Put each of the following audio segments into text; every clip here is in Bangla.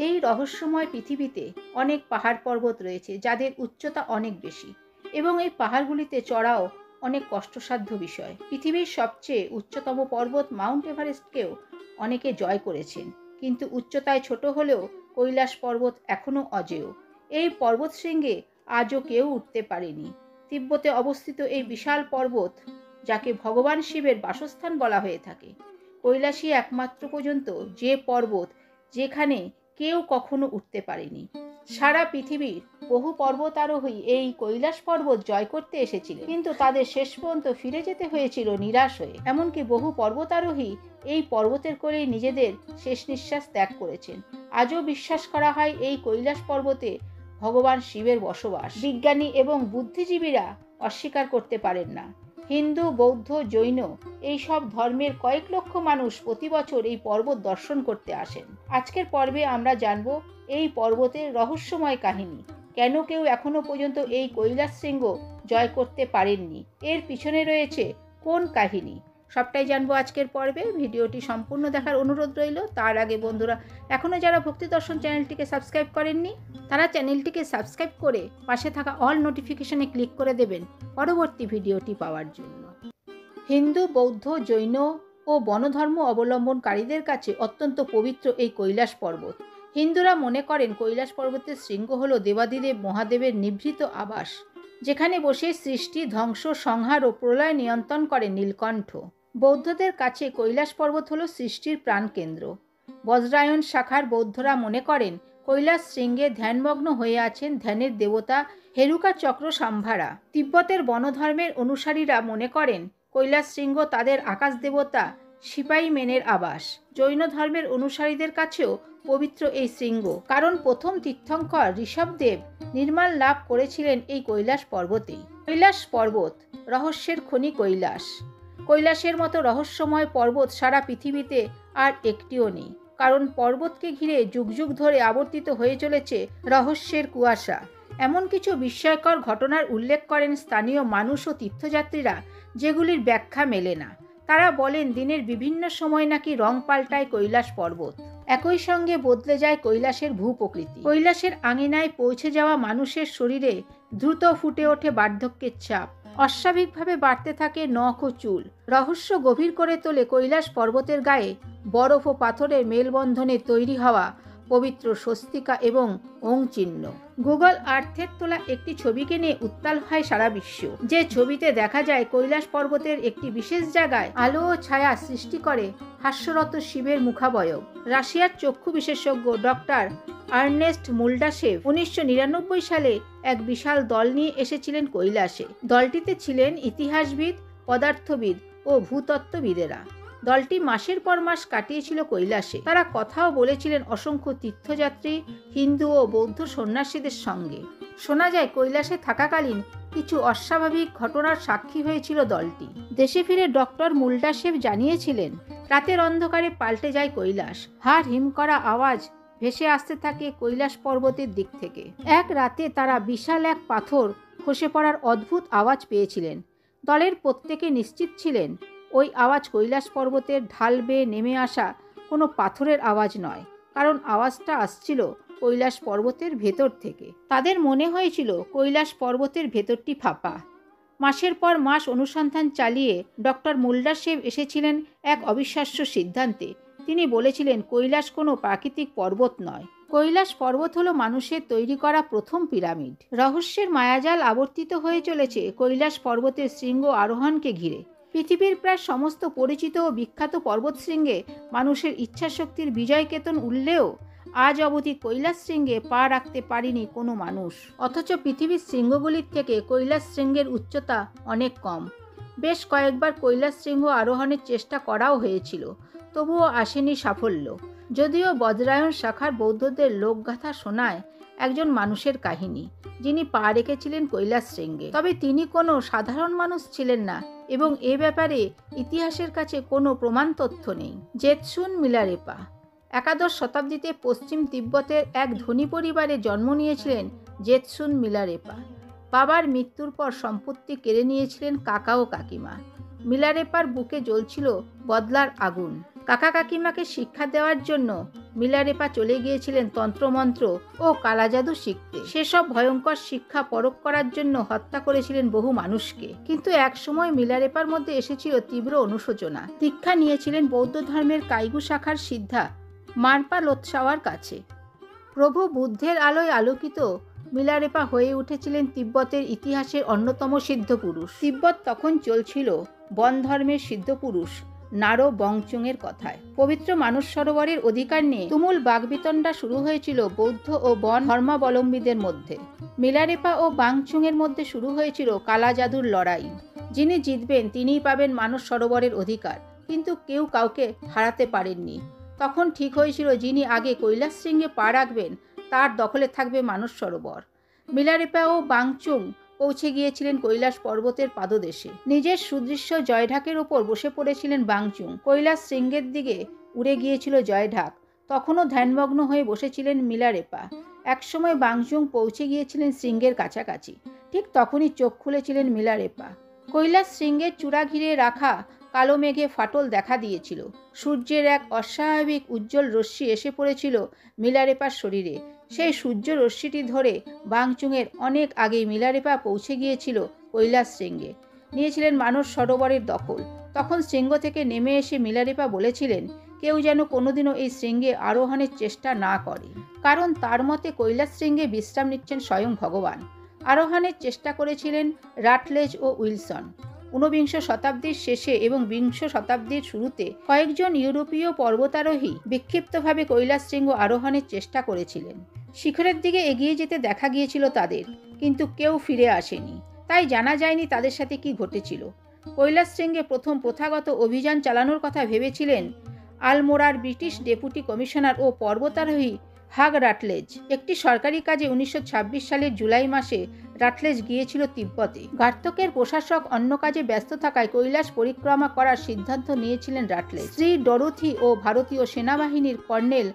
এই রহস্যময় পৃথিবীতে অনেক পাহাড় পর্বত রয়েছে যাদের উচ্চতা অনেক বেশি এবং এই পাহাড়গুলিতে চড়াও অনেক কষ্টসাধ্য বিষয়। পৃথিবীর সবচেয়ে উচ্চতম পর্বত মাউন্ট এভারেস্টকেও অনেকে জয় করেছেন, কিন্তু উচ্চতায় ছোট হলেও কৈলাস পর্বত এখনও অজেয়। এই পর্বতশৃঙ্গে আজও কেউ উঠতে পারেনি। তিব্বতে অবস্থিত এই বিশাল পর্বত, যাকে ভগবান শিবের বাসস্থান বলা হয়ে থাকে, কৈলাসই একমাত্র পর্যন্ত যে পর্বত যেখানে কেউ কখনো উঠতে পারেনি। সারা পৃথিবীর বহু পর্বতারোহী এই কৈলাস পর্বত জয় করতে এসেছিলেন, কিন্তু তাদের শেষ পর্যন্ত ফিরে যেতে হয়েছিল নিরাশ হয়ে। এমনকি বহু পর্বতারোহী এই পর্বতের কোলেই নিজেদের শেষ নিঃশ্বাস ত্যাগ করেছেন। আজও বিশ্বাস করা হয় এই কৈলাস পর্বতে ভগবান শিবের বসবাস। বিজ্ঞানী এবং বুদ্ধিজীবীরা অস্বীকার করতে পারেন না। হিন্দু, বৌদ্ধ, জৈন এই সব ধর্মের কয়েক লক্ষ মানুষ প্রতি বছর এই পর্বত দর্শন করতে আসেন। আজকের পর্বে আমরা জানব এই পর্বতের রহস্যময় কাহিনী, কেন কেউ এখনো পর্যন্ত এই কৈলাস শৃঙ্গ জয় করতে পারেননি, এর পিছনে রয়েছে কোন কাহিনী, সবটাই জানবো আজকের পর্বে। ভিডিওটি সম্পূর্ণ দেখার অনুরোধ রইল। তার আগে বন্ধুরা, এখনও যারা ভক্তি দর্শন চ্যানেলটিকে সাবস্ক্রাইব করেননি, তারা চ্যানেলটিকে সাবস্ক্রাইব করে পাশে থাকা অল নোটিফিকেশনে ক্লিক করে দেবেন পরবর্তী ভিডিওটি পাওয়ার জন্য। হিন্দু, বৌদ্ধ, জৈন ও বনধর্ম অবলম্বনকারীদের কাছে অত্যন্ত পবিত্র এই কৈলাস পর্বত। হিন্দুরা মনে করেন কৈলাস পর্বতের শৃঙ্গ হল দেবাদিদেব মহাদেবের নিভৃত আবাস, যেখানে বসে সৃষ্টি, ধ্বংস, সংহার ও প্রলয় নিয়ন্ত্রণ করেন নীলকণ্ঠ। বৌদ্ধদের কাছে কৈলাস পর্বত হল সৃষ্টির প্রাণকেন্দ্র। বজ্রায়ন শাখার বৌদ্ধরা মনে করেন কৈলাস শৃঙ্গে ধ্যানমগ্ন হয়ে আছেন ধ্যানের দেবতা হেরুকা চক্র সাম্ভারা। তিব্বতের বনধর্মের অনুসারীরা মনে করেন কৈলাস শৃঙ্গ তাদের আকাশ দেবতা সিপাই মেনের আবাস। জৈন ধর্মের অনুসারীদের কাছেও পবিত্র এই শৃঙ্গ, কারণ প্রথম তীর্থঙ্কর ঋষভদেব নির্মাণ লাভ করেছিলেন এই কৈলাস পর্বতেই। কৈলাস পর্বত, রহস্যের খনি কৈলাস। কৈলাসের মতো রহস্যময় পর্বত সারা পৃথিবীতে আর একটিও নেই, কারণ পর্বতকে ঘিরে যুগ যুগ ধরে আবর্তিত হয়ে চলেছে রহস্যের কুয়াশা। এমন কিছু বিস্ময়কর ঘটনার উল্লেখ করেন স্থানীয় মানুষ ও তীর্থযাত্রীরা, যেগুলির ব্যাখ্যা মেলে না। তারা বলেন দিনের বিভিন্ন সময় নাকি রং পাল্টায় কৈলাস পর্বত, একই সঙ্গে বদলে যায় কৈলাসের ভূপ্রকৃতি। কৈলাসের আঙিনায় পৌঁছে যাওয়া মানুষের শরীরে দ্রুত ফুটে ওঠে বার্ধক্যের ছাপ, অস্বাভাবিকভাবে বাড়তে থাকে নখ ও চুল। রহস্য গভীর করে তোলে কৈলাস পর্বতের গায়ে বরফ ও পাথরের মেলবন্ধনে তৈরি হওয়া পবিত্র স্বস্তিকা এবং ওং চিহ্ন। গুগল আর্থের তোলা একটি ছবিকে নিয়ে উত্তাল হয় সারা বিশ্ব। যে ছবিতে দেখা যায় কৈলাস পর্বতের একটি বিশেষ জায়গায় আলো ও ছায়া সৃষ্টি করে হাস্যরত শিবের মুখাবয়ব। রাশিয়ার চক্ষু বিশেষজ্ঞ ডক্টর আর্নেস্ট মুলডাশেভ 1999 সালে এক বিশাল দল নিয়ে এসেছিলেন কৈলাসে। দলটিতে ছিলেন ইতিহাসবিদ, পদার্থবিদ ও ভূতত্ত্ববিদেরা। দলটি মাসের পর মাস কাটিয়েছিল কৈলাসে। তারা কথাও বলেছিলেন অসংখ্য তীর্থযাত্রী, হিন্দু ও বৌদ্ধ সন্ন্যাসীদের সঙ্গে। শোনা যায় কৈলাসে থাকাকালীন কিছু অস্বাভাবিক ঘটনার সাক্ষী হয়েছিল দলটি। দেশে ফিরে ডক্টর মুলডাশেভ জানিয়েছিলেন, রাতের অন্ধকারে পাল্টে যায় কৈলাস। হাড় হিম করা আওয়াজ ভেসে আসতে থাকে কৈলাস পর্বতের দিক থেকে। এক রাতে তারা বিশাল এক পাথর খসে পড়ার অদ্ভুত আওয়াজ পেয়েছিলেন। দলের প্রত্যেকে নিশ্চিত ছিলেন ওই আওয়াজ কৈলাস পর্বতের ঢাল বেয়ে নেমে আসা কোনো পাথরের আওয়াজ নয়, কারণ আওয়াজটা আসছিল কৈলাস পর্বতের ভেতর থেকে। তাদের মনে হয়েছিল কৈলাস পর্বতের ভেতরটি ফাঁপা। মাসের পর মাস অনুসন্ধান চালিয়ে ডক্টর মুলডাশেভ এসেছিলেন এক অবিশ্বাস্য সিদ্ধান্তে। তিনি বলেছিলেন কৈলাস কোনো প্রাকৃতিক পর্বত নয়, কৈলাস পর্বত হলো মানুষের তৈরি করা প্রথম পিরামিড। রহস্যের মায়াজাল আবর্তিত হয়ে চলেছে কৈলাস পর্বতের শৃঙ্গ আরোহণকে ঘিরে। পৃথিবীর প্রায় সমস্ত পরিচিত ও বিখ্যাত পর্বতশৃঙ্গে মানুষের ইচ্ছাশক্তির বিজয় কেতন উঠলেও আজ অবধি কৈলাস শৃঙ্গে পা রাখতে পারেনি কোনো মানুষ। অথচ পৃথিবীর শৃঙ্গগুলির থেকে কৈলাস শৃঙ্গের উচ্চতা অনেক কম। বেশ কয়েকবার কৈলাস শৃঙ্গ আরোহণের চেষ্টা করাও হয়েছিল, তবুও আসেনি সাফল্য। যদিও বজ্রায়ন শাখার বৌদ্ধদের লোকগাথা শোনায় একজন মানুষের কাহিনী, যিনি পা রেখেছিলেন কৈলাস শৃঙ্গে, তবে তিনি কোনো সাধারণ মানুষ ছিলেন না এবং এ ব্যাপারে ইতিহাসের কাছে কোনো প্রমাণ তথ্য নেই। জেতসুন মিলারেপা একাদশ শতাব্দীতে পশ্চিম তিব্বতের এক ধনী পরিবারে জন্ম নিয়েছিলেন জেতসুন মিলারেপা। বাবার মৃত্যুর পর সম্পত্তি কেড়ে নিয়েছিলেন কাকা ও কাকিমা। মিলারেপার বুকে জ্বলছিল বদলার আগুন। কাকা কাকিমাকে শিক্ষা দেওয়ার জন্য মিলারেপা চলে গিয়েছিলেন তন্ত্রমন্ত্র ও কালাজাদু শিখতে। সেসব ভয়ঙ্কর শিক্ষা পরখ করার জন্য হত্যা করেছিলেন বহু মানুষকে। কিন্তু একসময় মিলারেপার মধ্যে এসেছিল তীব্র অনুশোচনা। দীক্ষা নিয়েছিলেন বৌদ্ধ ধর্মের কাইগু শাখার সিদ্ধা মারপা লোৎসাওয়ার কাছে। প্রভু বুদ্ধের আলোয় আলোকিত মিলারেপা হয়ে উঠেছিলেন তিব্বতের ইতিহাসের অন্যতম সিদ্ধপুরুষ। তিব্বত তখন চলছিল বন ধর্মের সিদ্ধপুরুষ নারো বংচুংয়ের কথায়। পবিত্র মানস সরোবরের অধিকার নিয়ে তুমুল বাগবিতণ্ডা শুরু হয়েছিল বৌদ্ধ ও বন ধর্মাবলম্বীদের মধ্যে। মিলারেপা ও বাংচুংয়ের মধ্যে শুরু হয়েছিল কালা জাদুর লড়াই। যিনি জিতবেন তিনিই পাবেন মানস সরোবরের অধিকার, কিন্তু কেউ কাউকে হারাতে পারেননি। তখন ঠিক হয়েছিল যিনি আগে কৈলাস শৃঙ্গে পা রাখবেন তার দখলে থাকবে মানস সরোবর। মিলারেপা ও বাংচুং পৌঁছে গিয়েছিলেন কৈলাস পর্বতের পাদদেশে। নিজের সুদৃশ্য জয়ঢাকের ওপর বসে পড়েছিলেন বাংচুং। কৈলাস শৃঙ্গের দিকে উড়ে গিয়েছিল জয়ঢাক। তখনও ধ্যানমগ্ন হয়ে বসেছিলেন মিলারেপা। একসময় বাংচুং পৌঁছে গিয়েছিলেন শৃঙ্গের কাছাকাছি। ঠিক তখনই চোখ খুলেছিলেন মিলারেপা। কৈলাস শৃঙ্গের চূড়া ঘিরে রাখা কালো মেঘে ফাটল দেখা দিয়েছিল। সূর্যের এক অস্বাভাবিক উজ্জ্বল রশ্মি এসে পড়েছিল মিলারেপার শরীরে। সেই সূর্য রশ্মিটি ধরে বাংচুংয়ের অনেক আগেই মিলারেপা পৌঁছে গিয়েছিল কৈলাস শৃঙ্গে। নিয়েছিলেন মানস সরোবরের দখল। তখন শৃঙ্গ থেকে নেমে এসে মিলারেপা বলেছিলেন কেউ যেন কোনোদিনও এই শৃঙ্গে আরোহণের চেষ্টা না করে, কারণ তার মতে কৈলাস শৃঙ্গে বিশ্রাম নিচ্ছেন স্বয়ং ভগবান। আরোহণের চেষ্টা করেছিলেন রাটলেজ ও উইলসন। 19 শতাব্দীর শেষে এবং 20 শতাব্দীর শুরুতে কয়েকজন ইউরোপীয় পর্বতারোহী বিক্ষিপ্তভাবে কৈলাস শৃঙ্গ আরোহণের চেষ্টা করেছিলেন। শিখরের দিকে এগিয়ে যেতে দেখা গিয়েছিল তাদের, কিন্তু কেউ ফিরে আসেনি। তাই জানা যায়নি তাদের সাথে কি ঘটেছিল। কৈলাস শৃঙ্গে প্রথম প্রথাগত অভিযান চালানোর কথা ভেবেছিলেন আলমোড়ার ব্রিটিশ ডেপুটি কমিশনার ও পর্বতারোহী হাগ রাটলেজ। একটি সরকারি কাজে 1926 সালের জুলাই মাসে রাটলেজ গিয়েছিল তিব্বতে। গার্তকের প্রশাসক অন্য কাজে ব্যস্ত থাকায় কৈলাস পরিক্রমা করার সিদ্ধান্ত নিয়েছিলেন রাটলেজ। শ্রী ডরোথি ও ভারতীয় সেনাবাহিনীর কর্নেল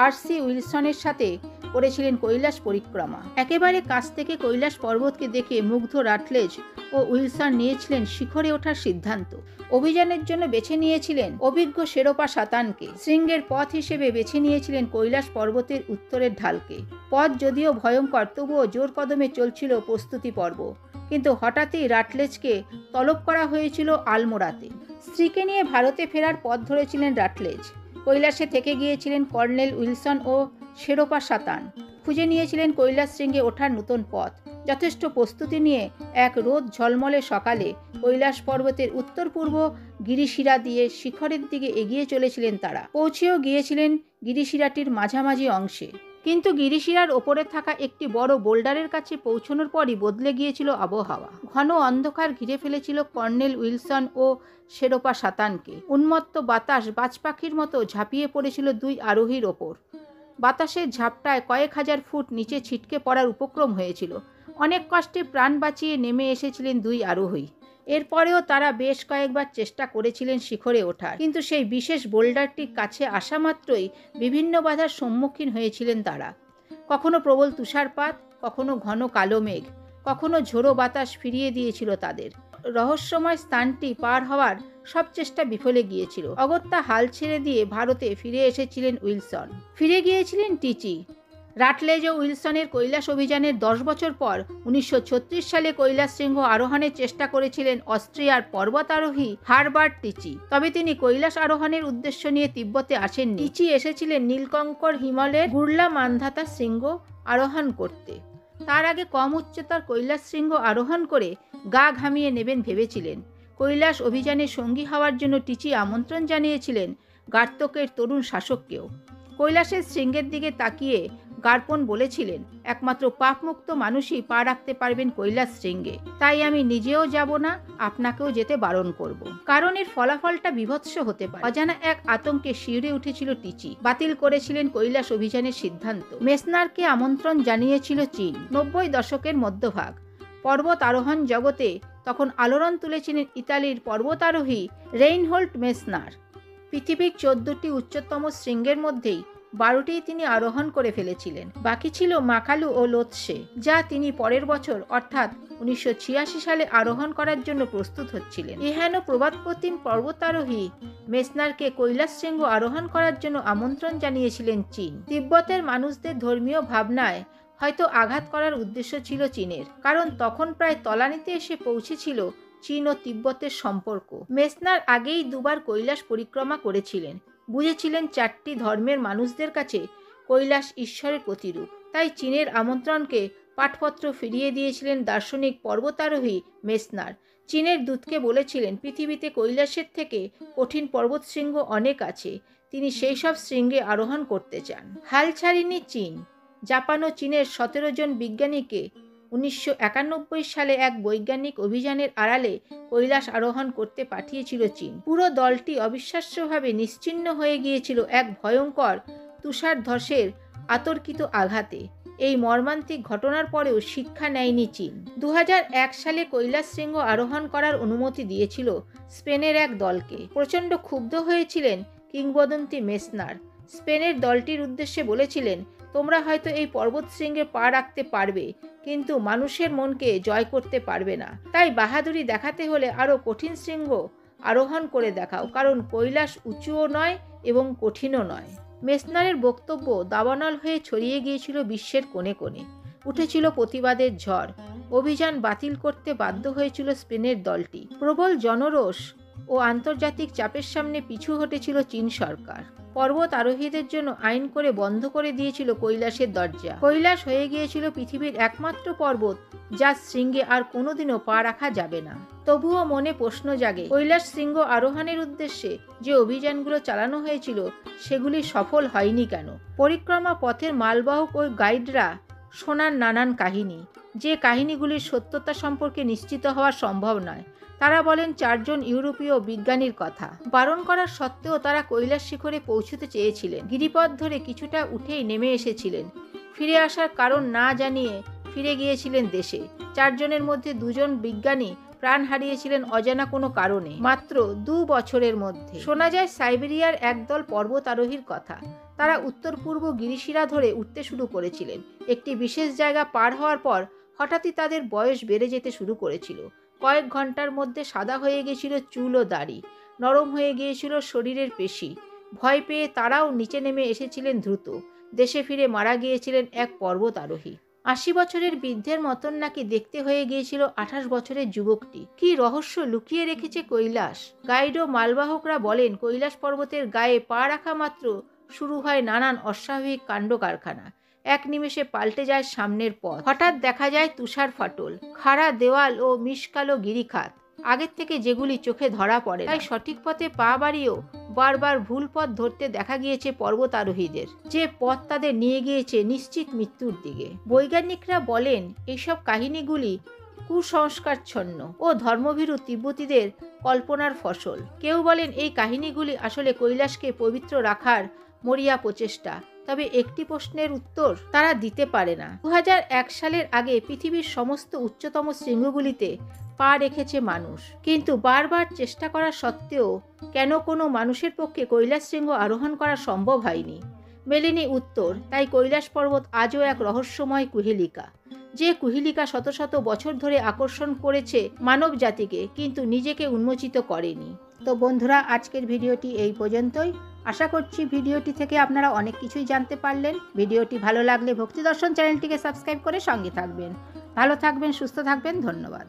আর.সি. উইলসনের সাথে করেছিলেন কৈলাস পরিক্রমা। একেবারে কাছ থেকে কৈলাস পর্বতকে দেখে মুগ্ধ রাটলেজ ও উইলসন নিয়েছিলেন শিখরে ওঠার সিদ্ধান্ত। অভিযানের জন্য বেছে নিয়েছিলেন অভিজ্ঞ শেরপা সাতানকে। শৃঙ্গের পথ হিসেবে বেছে নিয়েছিলেন কৈলাস পর্বতের উত্তরের ঢালকে। পথ যদিও ভয়ঙ্কর, তবুও জোর কদমে চলছিল প্রস্তুতি পর্ব। কিন্তু হঠাৎই রাটলেজকে তলব করা হয়েছিল আলমোড়াতে। স্ত্রীকে নিয়ে ভারতে ফেরার পথ ধরেছিলেন রাটলেজ। কৈলাসে থেকে গিয়েছিলেন কর্নেল উইলসন ও শেরপা সাতান। খুঁজে নিয়েছিলেন কৈলাস শৃঙ্গে ওঠার নতুন পথ। যথেষ্ট প্রস্তুতি নিয়ে এক রোদ ঝলমলে সকালে কৈলাস পর্বতের উত্তর পূর্ব গিরিশিরা দিয়ে শিখরের দিকে এগিয়ে চলেছিলেন তারা। পৌঁছেও গিয়েছিলেন গিরিশিরাটির মাঝামাঝি অংশে। কিন্তু গিরিশিরার ওপরে থাকা একটি বড় বোল্ডারের কাছে পৌঁছানোর পরই বদলে গিয়েছিল আবহাওয়া। ঘন অন্ধকার ঘিরে ফেলেছিল কর্নেল উইলসন ও শেরপা সাতানকে। উন্মত্ত বাতাস বাজপাখির মতো ঝাঁপিয়ে পড়েছিল দুই আরোহীর ওপর। বাতাসের ঝাপটায় কয়েক হাজার ফুট নিচে ছিটকে পড়ার উপক্রম হয়েছিল। অনেক কষ্টে প্রাণ বাঁচিয়ে নেমে এসেছিলেন দুই আরোহী। এরপরেও তারা বেশ কয়েকবার চেষ্টা করেছিলেন শিখরে ওঠার, কিন্তু সেই বিশেষ বোল্ডারটির কাছে আসা মাত্রই বিভিন্ন বাধার সম্মুখীন হয়েছিলেন তারা। কখনো প্রবল তুষারপাত, কখনো ঘন কালো মেঘ, কখনো ঝোড়ো বাতাস ফিরিয়ে দিয়েছিল তাদের। রহস্যময় স্থানটি পার হওয়ার সব চেষ্টা বিফলে গিয়েছিল। অগত্যা হাল ছেড়ে দিয়ে ভারতে ফিরে এসেছিলেন উইলসন। ফিরে গিয়েছিলেন টিচি। রাটলেজ ও উইলসনের কৈলাস অভিযানের 10 বছর পর 1936 সালে কৈলাস শৃঙ্গ আরোহণের চেষ্টা করেছিলেন অস্ট্রিয়ার পর্বতারোহী হারবার্ট টিচি। তবে তিনি কৈলাস আরোহণের উদ্দেশ্য নিয়ে তিব্বতে আসেননি। টিচি এসেছিলেন নীলকঙ্কর হিমালয়ের গুরলা মান্ধাতা শৃঙ্গ আরোহণ করতে। তার আগে কম উচ্চতার কৈলাস শৃঙ্গ আরোহণ করে গা ঘামিয়ে নেবেন ভেবেছিলেন। কৈলাস অভিযানে সঙ্গী হওয়ার জন্য টিচি আমন্ত্রণ জানিয়েছিলেন গার্তকের তরুণ শাসককেও। কৈলাসের শৃঙ্গের দিকে তাকিয়ে গার্পণ বলেছিলেন, একমাত্র পাপমুক্ত মানুষই পা রাখতে পারবেন কৈলাস শৃঙ্গে। তাই আমি নিজেও যাব না, আপনাকেও যেতে বারণ করব, কারণ এর ফলাফলটা বিভৎস হতে পারে। অজানা এক আতঙ্কে শিউরে উঠেছিল টিচি। বাতিল করেছিলেন কৈলাস অভিযানের সিদ্ধান্ত। মেসনারকে আমন্ত্রণ জানিয়েছিল চীন। 90 দশকের মধ্যভাগ। পর্বত আরোহণ জগতে তখন আলোড়ন তুলেছিলেন ইতালির পর্বতারোহী রেইনহোল্ড মেসনার। পৃথিবীর 14টি উচ্চতম শৃঙ্গের মধ্যেই 12টিই তিনি আরোহণ করে ফেলেছিলেন। বাকি ছিল মাকালু ও লোৎসে, যা তিনি পরের বছর অর্থাৎ 1986 সালে আরোহণ করার জন্য প্রস্তুত হচ্ছিলেন। এহেন প্রবাদপ্রতিম পর্বতারোহী মেসনারকে কৈলাস শৃঙ্গ আরোহণ করার জন্য আমন্ত্রণ জানিয়েছিলেন চীন। তিব্বতের মানুষদের ধর্মীয় ভাবনায় হয়তো আঘাত করার উদ্দেশ্য ছিল চীনের, কারণ তখন প্রায় তলানিতে এসে পৌঁছেছিল চীন ও তিব্বতের সম্পর্ক। মেসনার আগেই দুবার কৈলাস পরিক্রমা করেছিলেন, বুঝেছিলেন 4টি ধর্মের মানুষদের কাছে কৈলাস ঈশ্বরের প্রতিরূপ। তাই চীনের আমন্ত্রণকে পাঠপত্র ফিরিয়ে দিয়েছিলেন দার্শনিক পর্বতারোহী মেসনার। চীনের দূতকে বলেছিলেন পৃথিবীতে কৈলাসের থেকে কঠিন পর্বতশৃঙ্গ অনেক আছে, তিনি সেই সব শৃঙ্গে আরোহণ করতে চান। হাল ছাড়েনি চীন। জাপান ও চীনের 17 জন বিজ্ঞানীকে 1991 সালে এক বৈজ্ঞানিক অভিযানের আড়ালে কৈলাস আরোহণ করতে পাঠিয়েছিল চীন। পুরো দলটি অবিশ্বাস্যভাবে নিশ্চিহ্ন হয়ে গিয়েছিল এক ভয়ঙ্কর তুষার ধসের আতর্কিত আঘাতে। এই মর্মান্তিক ঘটনার পরেও শিক্ষা নেয়নি চীন। 2001 সালে কৈলাস শৃঙ্গ আরোহণ করার অনুমতি দিয়েছিল স্পেনের এক দলকে। প্রচণ্ড ক্ষুব্ধ হয়েছিলেন কিংবদন্তি মেসনার। স্পেনের দলটির উদ্দেশ্যে বলেছিলেন, তোমরা হয়তো এই পর্বত শৃঙ্গে পা রাখতে পারবে, কিন্তু মানুষের মনকে জয় করতে পারবে না। তাই বাহাদুরি দেখাতে হলে আরও কঠিন শৃঙ্গ আরোহণ করে দেখাও, কারণ কৈলাস উঁচুও নয় এবং কঠিনও নয়। মেসনারের বক্তব্য দাবানল হয়ে ছড়িয়ে গিয়েছিল বিশ্বের কোণে কোণে। উঠেছিল প্রতিবাদের ঝড়। অভিযান বাতিল করতে বাধ্য হয়েছিল স্পেনের দলটি। প্রবল জনরোষ ও আন্তর্জাতিক চাপের সামনে পিছু হটেছিল চীন সরকার। পর্বত আরোহীদের জন্য আইন করে বন্ধ করে দিয়েছিল কৈলাসের দরজা। কৈলাস হয়ে গিয়েছিল পৃথিবীর একমাত্র পর্বত যার শৃঙ্গে আর কোনোদিনও পা রাখা যাবে না। তবুও মনে প্রশ্ন জাগে, কৈলাস শৃঙ্গ আরোহণের উদ্দেশ্যে যে অভিযানগুলো চালানো হয়েছিল সেগুলি সফল হয়নি কেন? পরিক্রমা পথের মালবাহক ও গাইডরা শোনান নানান কাহিনী, যে কাহিনীগুলির সত্যতা সম্পর্কে নিশ্চিত হওয়া সম্ভব নয়। তারা বলেন 4 জন ইউরোপীয় বিজ্ঞানীর কথা। বারণ করার সত্ত্বেও তারা কৈলাস শিখরে পৌঁছতে চেয়েছিলেন। গিরিপথ ধরে কিছুটা উঠেই নেমে এসেছিলেন। ফিরে আসার কারণ না জানিয়ে ফিরে গিয়েছিলেন দেশে। 4 জনের মধ্যে 2 জন বিজ্ঞানী প্রাণ হারিয়েছিলেন অজানা কোনো কারণে মাত্র 2 বছরের মধ্যে। শোনা যায় সাইবেরিয়ার একদল পর্বত আরোহীর কথা। তারা উত্তর পূর্ব গিরিশিরা ধরে উঠতে শুরু করেছিলেন। একটি বিশেষ জায়গা পার হওয়ার পর হঠাৎই তাদের বয়স বেড়ে যেতে শুরু করেছিল। কয়েক ঘন্টার মধ্যে সাদা হয়ে গিয়েছিল চুল ও দাড়ি, নরম হয়ে গিয়েছিল শরীরের পেশি। ভয় পেয়ে তারাও নিচে নেমে এসেছিলেন দ্রুত। দেশে ফিরে মারা গিয়েছিলেন এক পর্বত আরোহী। 80 বছরের বৃদ্ধের মতন নাকি দেখতে হয়ে গিয়েছিল 28 বছরের যুবকটি। কি রহস্য লুকিয়ে রেখেছে কৈলাস? গাইড ও মালবাহকরা বলেন, কৈলাস পর্বতের গায়ে পা রাখা মাত্র শুরু হয় নানান অস্বাভাবিক কাণ্ড কারখানা। এক নিমেষে পাল্টে যায় সামনের পথ। হঠাৎ দেখা যায় তুষার ফাটল, খাড়া দেওয়াল ও মিশকালো গিরিখাত, আগের থেকে যেগুলি চোখে ধরা পড়ে। তাই সঠিক পথে পা বাড়িয়েও বারবার ভুল পথ ধরতে দেখা গিয়েছে পর্বত আরোহীদের, যে পথ তাদের নিয়ে গিয়েছে নিশ্চিত মৃত্যুর দিকে। বৈজ্ঞানিকরা বলেন, এইসব কাহিনীগুলি কুসংস্কারচ্ছন্ন ও ধর্মভীরু তিব্বতীদের কল্পনার ফসল। কেউ বলেন এই কাহিনীগুলি আসলে কৈলাসকে পবিত্র রাখার মরিয়া প্রচেষ্টা। তবে একটি প্রশ্নের উত্তর তারা দিতে পারে না। 2001 সালের আগে পৃথিবীর সমস্ত উচ্চতম শৃঙ্গগুলিতে পা রেখেছে মানুষ, কিন্তু বারবার চেষ্টা করা সত্ত্বেও কেন কোনো মানুষের পক্ষে কৈলাস শৃঙ্গ আরোহণ করা সম্ভব হয়নি? মেলেনি উত্তর। তাই কৈলাস পর্বত আজও এক রহস্যময় কুহেলিকা, যে কুহেলিকা শত শত বছর ধরে আকর্ষণ করেছে মানব জাতিকে, কিন্তু নিজেকে উন্মোচিত করেনি। তো বন্ধুরা, আজকের ভিডিওটি এই পর্যন্তই। আশা করছি ভিডিওটি থেকে আপনারা অনেক কিছুই জানতে পারলেন। ভিডিওটি ভালো লাগলে ভক্তি দর্শন চ্যানেলটিকে সাবস্ক্রাইব করে সঙ্গে থাকবেন। ভালো থাকবেন, সুস্থ থাকবেন। ধন্যবাদ।